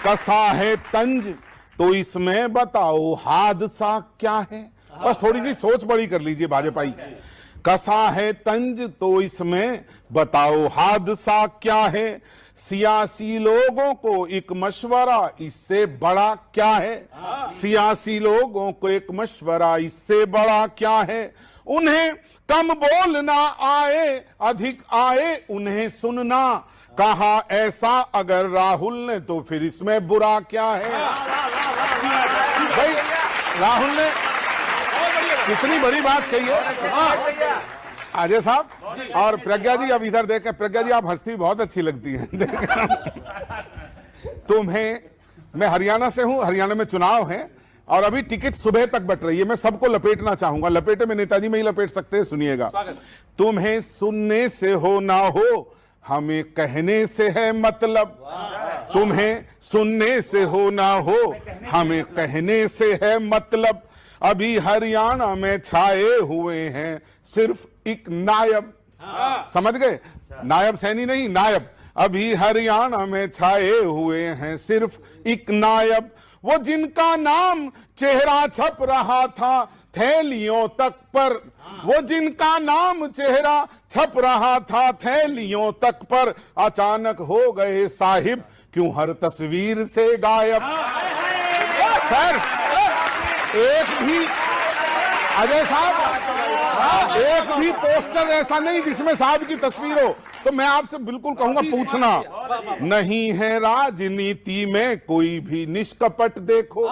कसा है तंज तो इसमें बताओ हादसा क्या है। बस थोड़ी सी सोच बड़ी कर लीजिए भाजपाई। कसा है तंज तो इसमें बताओ हादसा क्या है। सियासी लोगों को एक मशवरा इससे बड़ा क्या है। सियासी लोगों को एक मशवरा इससे बड़ा क्या है। उन्हें कम बोलना आए अधिक आए उन्हें सुनना। कहा ऐसा अगर राहुल ने तो फिर इसमें बुरा क्या है। भाई राहुल ने कितनी बड़ी बात कही है अजय साहब। और प्रज्ञा जी अब इधर देखें, प्रज्ञा जी आप हंसती बहुत अच्छी लगती हैं। तुम्हें, मैं हरियाणा से हूं, हरियाणा में चुनाव है और अभी टिकट सुबह तक बट रही है। मैं सबको लपेटना चाहूंगा, लपेटे में नेताजी में ही लपेट सकते हैं। सुनिएगा, तुम्हें सुनने से हो ना हो हमें कहने से है मतलब। तुम्हें सुनने से हो ना हो हमें कहने से है मतलब। अभी हरियाणा में छाए हुए हैं सिर्फ एक नायब। समझ गए, नायब सैनी नहीं, नायब। अभी हरियाणा में छाए हुए हैं सिर्फ एक नायब। वो जिनका नाम चेहरा छप रहा था थैलियों तक पर। वो जिनका नाम चेहरा छप रहा था थैलियों तक पर। अचानक हो गए साहिब क्यों हर तस्वीर से गायब। सर एक भी, अजय साहब एक भी पोस्टर ऐसा नहीं जिसमें साहब की तस्वीर हो। तो मैं आपसे बिल्कुल कहूंगा, पूछना नहीं है राजनीति में कोई भी निष्कपट देखो।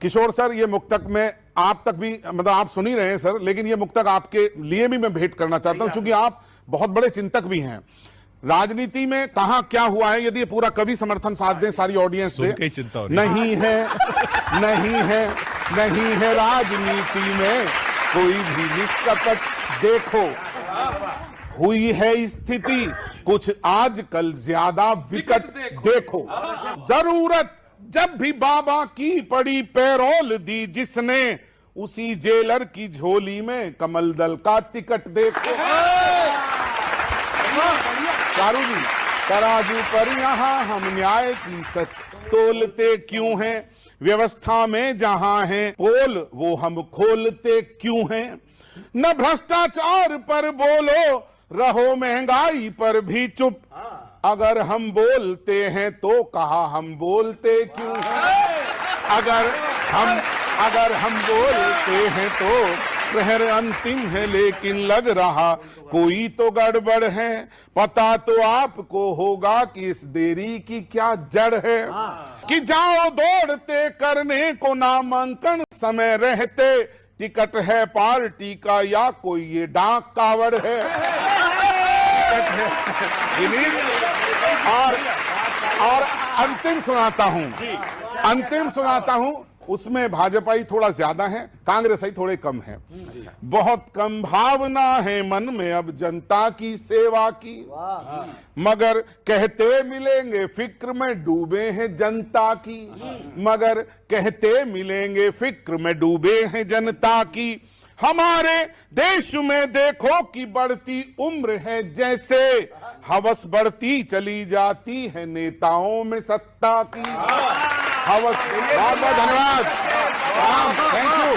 किशोर सर ये मुक्तक में आप तक भी, मतलब आप सुन ही रहे हैं सर, लेकिन ये मुक्तक आपके लिए भी मैं भेंट करना चाहता हूं क्योंकि आप बहुत बड़े चिंतक भी हैं। राजनीति में कहां क्या हुआ है, यदि ये पूरा कवि समर्थन साथ दें, सारी ऑडियंस दे। नहीं है, नहीं है, नहीं है राजनीति में कोई भी निष्कपट देखो। हुई है स्थिति कुछ आजकल ज्यादा विकट देखो। जरूरत जब भी बाबा की पड़ी पैरोल दी जिसने, उसी जेलर की झोली में कमल दल का टिकट देखो। चारू जी, तराजू पर यहां हम न्याय की सच तोलते क्यों हैं। व्यवस्था में जहां है पोल वो हम खोलते क्यों हैं। न भ्रष्टाचार पर बोलो रहो महंगाई पर भी चुप। अगर हम बोलते हैं तो कहा हम बोलते क्यों हैं। अगर हम बोलते हैं तो प्रहर अंतिम है लेकिन लग रहा कोई तो गड़बड़ है। पता तो आपको होगा कि इस देरी की क्या जड़ है। कि जाओ दौड़ते करने को नामांकन समय रहते। टिकट है पार्टी का या कोई ये डाक कावड़ है। और अंतिम सुनाता हूं, उसमें भाजपाई थोड़ा ज्यादा है, कांग्रेसी थोड़े कम है। बहुत कम भावना है मन में अब जनता की सेवा की। मगर कहते मिलेंगे फिक्र में डूबे हैं जनता की। मगर कहते मिलेंगे फिक्र में डूबे हैं जनता की। हमारे देश में देखो कि बढ़ती उम्र है जैसे हवस बढ़ती चली जाती है नेताओं में सत्ता की। हवस। बहुत बहुत धन्यवाद। Thank you.